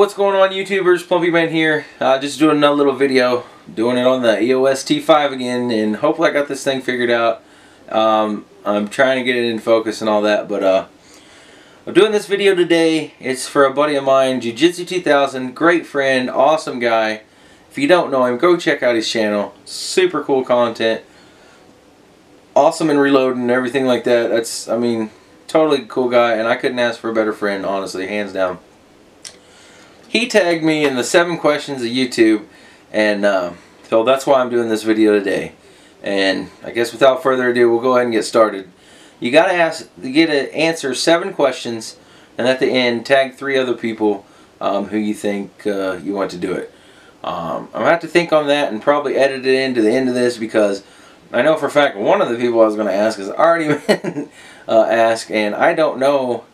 what's going on, YouTubers? Plumpy Man here. Just doing another little video. Doing it on the EOS T5 again, and hopefully I got this thing figured out. I'm trying to get it in focus and all that, but I'm doing this video today. It's for a buddy of mine, Jiujitsu2000, great friend, awesome guy. If you don't know him, go check out his channel. Super cool content. Awesome in reloading and everything like that. That's, I mean, totally cool guy, and I couldn't ask for a better friend, honestly, hands down. He tagged me in the 7 questions of YouTube, and so that's why I'm doing this video today. And I guess without further ado, we'll go ahead and get started. You gotta answer 7 questions, and at the end, tag 3 other people who you think you want to do it. I'm gonna have to think on that and probably edit it into the end of this, because I know for a fact one of the people I was going to ask has already been asked, and I don't know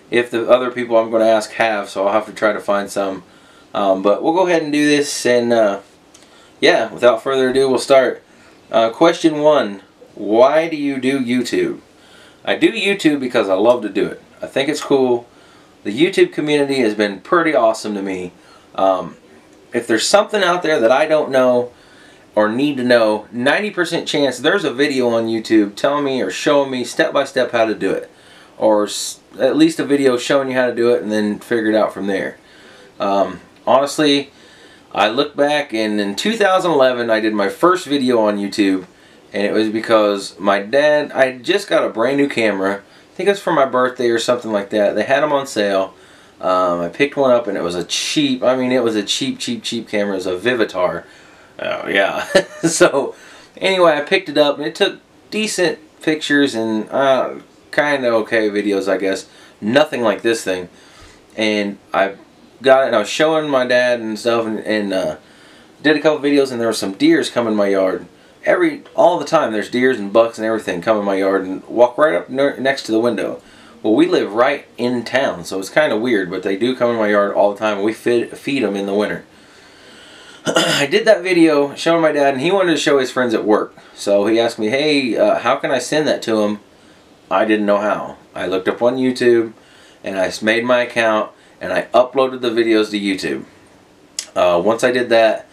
if the other people I'm going to ask have, so I'll have to try to find some. But we'll go ahead and do this, and yeah, without further ado, we'll start. Question 1, why do you do YouTube? I do YouTube because I love to do it. I think it's cool. The YouTube community has been pretty awesome to me. If there's something out there that I don't know or need to know, 90% chance there's a video on YouTube telling me or showing me step by step how to do it, or at least a video showing you how to do it and then figure it out from there. Honestly, I look back, and in 2011 I did my first video on YouTube, and it was because my dad, I just got a brand new camera. I think it was for my birthday or something like that. They had them on sale. I picked one up, and it was a cheap, I mean, it was a cheap camera. It was a Vivitar. Oh yeah. So anyway, I picked it up, and it took decent pictures and kind of okay videos, I guess. Nothing like this thing. And I got it, and I was showing my dad and stuff, and did a couple videos, and there were some deers coming in my yard. All the time there's deers and bucks and everything come in my yard and walk right up next to the window. Well, we live right in town, so it's kind of weird, but they do come in my yard all the time, and we feed them in the winter. I did that video showing my dad, and he wanted to show his friends at work. So he asked me, hey, how can I send that to him? I didn't know how. I looked up on YouTube, and I made my account, and I uploaded the videos to YouTube. Once I did that,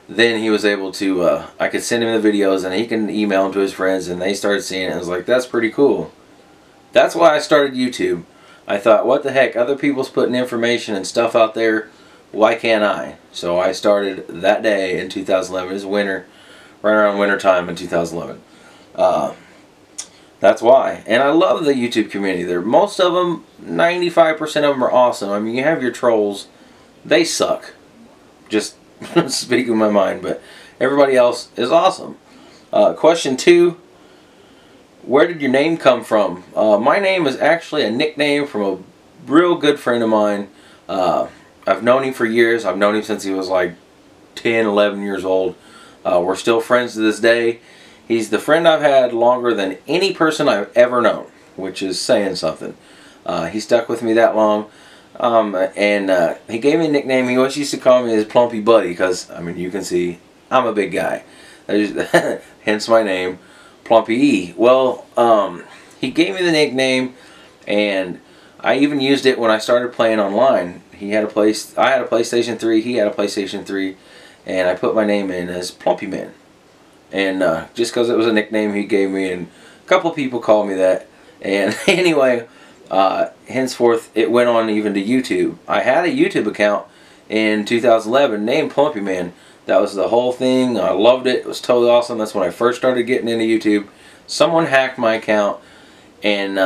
then he was able to, I could send him the videos, and he can email them to his friends, and they started seeing it, and I was like, that's pretty cool. That's why I started YouTube. I thought, what the heck, other people's putting information and stuff out there, why can't I? So I started that day in 2011. It was winter, right around winter time in 2011. That's why. And I love the YouTube community. Most of them, 95% of them are awesome. I mean, you have your trolls. They suck. Just speaking my mind, but everybody else is awesome. Question 2, where did your name come from? My name is actually a nickname from a real good friend of mine. I've known him for years. I've known him since he was like 10, 11 years old. We're still friends to this day. He's the friend I've had longer than any person I've ever known, which is saying something. He stuck with me that long. And he gave me a nickname. He always used to call me his Plumpy Buddy, because, I mean, you can see I'm a big guy. Hence my name, Plumpy E. Well, he gave me the nickname, and I even used it when I started playing online. I had a PlayStation 3, he had a PlayStation 3, and I put my name in as Plumpy Man. And just because it was a nickname he gave me, and a couple people called me that. And anyway, henceforth it went on even to YouTube. I had a YouTube account in 2011 named Plumpy Man. That was the whole thing. I loved it. It was totally awesome. That's when I first started getting into YouTube. Someone hacked my account, and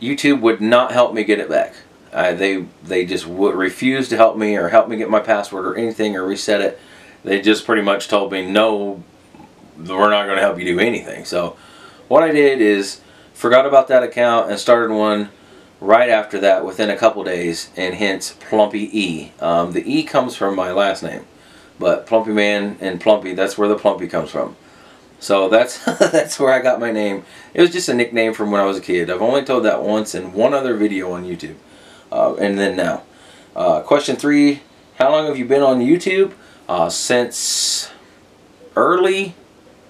YouTube would not help me get it back. They just would refuse to help me, or help me get my password or anything, or reset it. They just pretty much told me, no, we're not going to help you do anything. So what I did is forgot about that account and started one right after that within a couple days, and hence Plumpy E. The E comes from my last name, but Plumpy Man and Plumpy, that's where the Plumpy comes from. So that's that's where I got my name. It was just a nickname from when I was a kid. I've only told that once in one other video on YouTube. And then now. Question 3, how long have you been on YouTube? Since early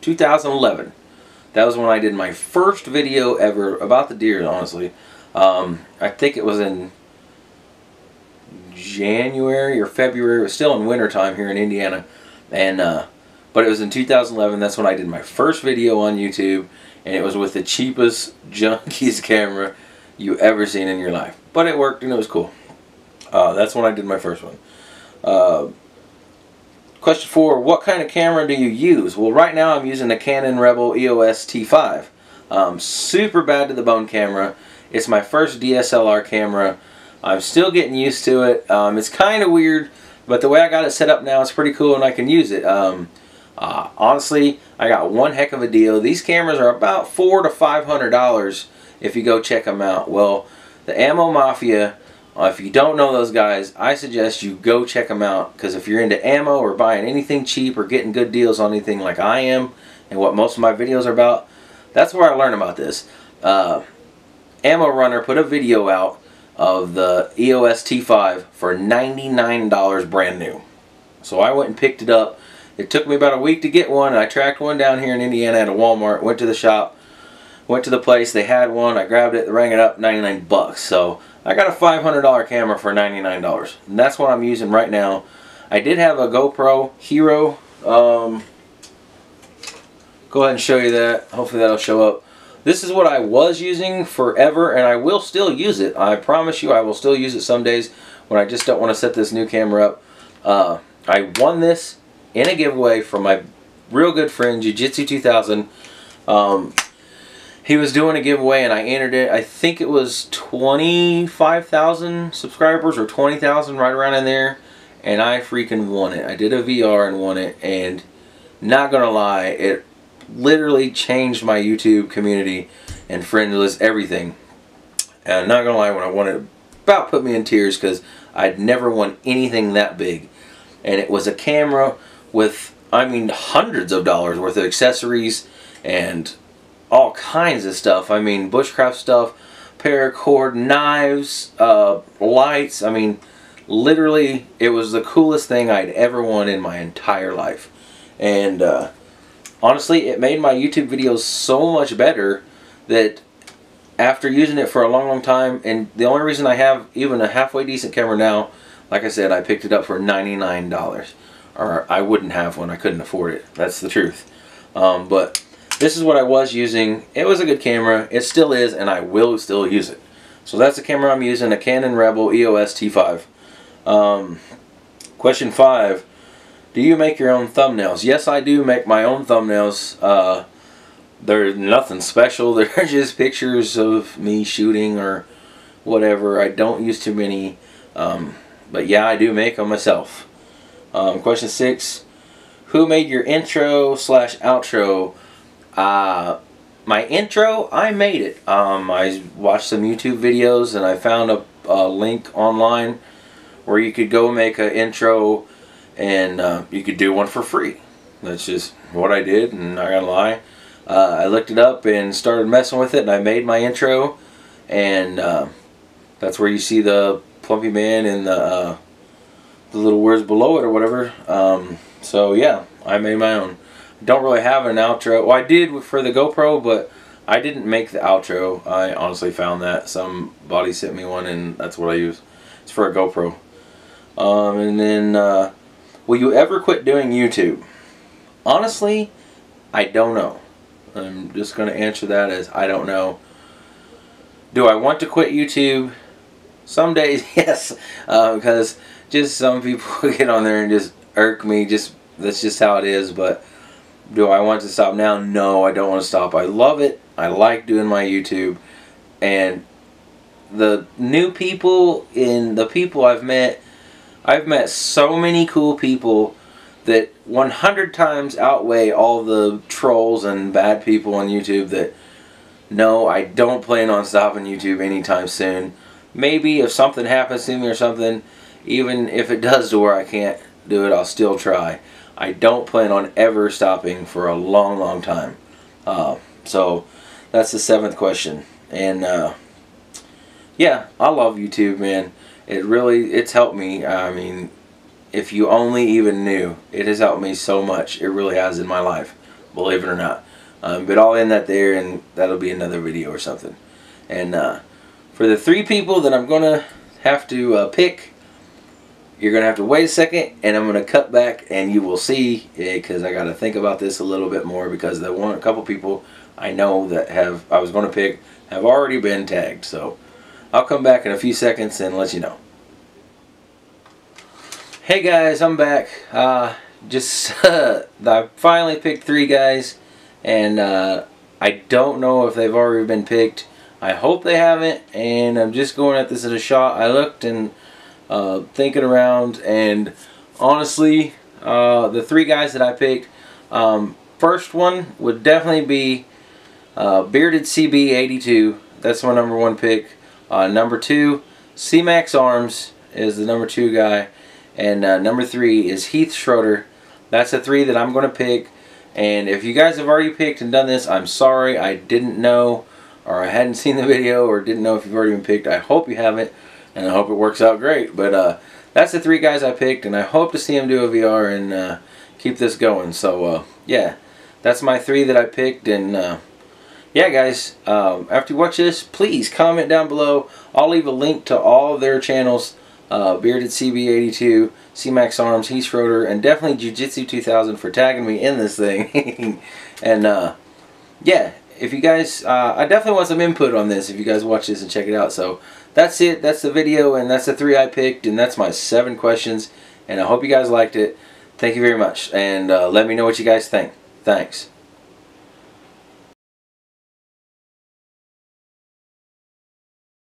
2011. That was when I did my first video ever about the deer, honestly. I think it was in January or February. It was still in winter time here in Indiana, and but it was in 2011. That's when I did my first video on YouTube, and it was with the cheapest junkies camera you ever seen in your life. But it worked and it was cool. That's when I did my first one. Question 4, what kind of camera do you use? Well, right now I'm using a Canon Rebel EOS T5. Super bad to the bone camera. It's my first DSLR camera. I'm still getting used to it. It's kind of weird, but the way I got it set up now, it's pretty cool and I can use it. Honestly, I got one heck of a deal. These cameras are about $400 to $500 if you go check them out. Well, the Ammo Mafia, if you don't know those guys, I suggest you go check them out, because if you're into ammo or buying anything cheap or getting good deals on anything like I am and what most of my videos are about, that's where I learned about this. Ammo Runner put a video out of the EOS T5 for $99 brand new. So I went and picked it up. It took me about a week to get one. I tracked one down here in Indiana at a Walmart, went to the shop, went to the place, they had one, I grabbed it, rang it up, 99 bucks. So I got a $500 camera for $99, and that's what I'm using right now. I did have a GoPro Hero. Go ahead and show you that. Hopefully that'll show up. This is what I was using forever, and I will still use it. I promise you I will still use it some days when I just don't want to set this new camera up. I won this in a giveaway from my real good friend Jiujitsu2000. He was doing a giveaway and I entered it. I think it was 25,000 subscribers or 20,000, right around in there, and I freaking won it. I did a VR and won it, and not gonna lie, it literally changed my YouTube community and friend list, everything. And not gonna lie, when I won it, about put me in tears, because I'd never won anything that big. And it was a camera with, I mean, hundreds of dollars worth of accessories and all kinds of stuff. I mean, bushcraft stuff, paracord, knives, lights. I mean, literally, it was the coolest thing I'd ever won in my entire life. And honestly, it made my YouTube videos so much better that after using it for a long time, and the only reason I have even a halfway decent camera now, like I said, I picked it up for $99. Or I wouldn't have one, I couldn't afford it. That's the truth. But this is what I was using. It was a good camera. It still is, and I will still use it. So that's the camera I'm using, a Canon Rebel EOS T5. Question 5. Do you make your own thumbnails? Yes, I do make my own thumbnails. They're nothing special. They're just pictures of me shooting or whatever. I don't use too many. But yeah, I do make them myself. Question 6. Who made your intro / outro? My intro, I made it. I watched some YouTube videos and I found a link online where you could go make an intro and you could do one for free. That's just what I did, and I gotta lie. I looked it up and started messing with it, and I made my intro, and that's where you see the Plumpy Man and the little words below it or whatever. So yeah, I made my own. Don't really have an outro. Well, I did for the GoPro, but I didn't make the outro. I honestly found that. Somebody sent me one, and that's what I use. It's for a GoPro. And then, will you ever quit doing YouTube? Honestly, I don't know. I'm just going to answer that as I don't know. Do I want to quit YouTube? Some days, yes. Because just some people get on there and just irk me. That's just how it is. But do I want to stop now? No, I don't want to stop. I love it. I like doing my YouTube. And the new people and the people I've met so many cool people that 100 times outweigh all the trolls and bad people on YouTube. That no, I don't plan on stopping YouTube anytime soon. Maybe if something happens to me or something, even if it does to where I can't do it, I'll still try. I don't plan on ever stopping for a long time. So that's the 7th question. And yeah, I love YouTube, man. It's helped me. I mean, if you only even knew, it has helped me so much. It really has in my life, believe it or not. But I'll end that there, and that'll be another video or something. And for the 3 people that I'm gonna have to pick, you're gonna have to wait a second, and I'm gonna cut back, and you will see, because I gotta think about this a little bit more, because the a couple people I know that I was gonna pick have already been tagged. So I'll come back in a few seconds and let you know. Hey guys, I'm back. I finally picked 3 guys, and I don't know if they've already been picked. I hope they haven't, and I'm just going at this as a shot. I looked and thinking around, and honestly, the 3 guys that I picked, first one would definitely be Bearded CB82. That's my number 1 pick. Number 2, C-Max Arms is the number 2 guy, and number 3 is Heath Schroeder. That's the 3 that I'm going to pick. And if you guys have already picked and done this, I'm sorry, I didn't know, or I hadn't seen the video, or didn't know if you've already been picked. I hope you haven't, and I hope it works out great. But that's the 3 guys I picked, and I hope to see them do a VR and keep this going. So yeah, that's my 3 that I picked. And yeah guys, after you watch this, please comment down below. I'll leave a link to all of their channels, Bearded CB82, C-Max Arms, Heath Schroeder, and definitely Jiujitsu2000 for tagging me in this thing. And yeah, if you guys, I definitely want some input on this if you guys watch this and check it out. So that's it, that's the video, and that's the 3 I picked, and that's my 7 questions, and I hope you guys liked it. Thank you very much, and let me know what you guys think. Thanks.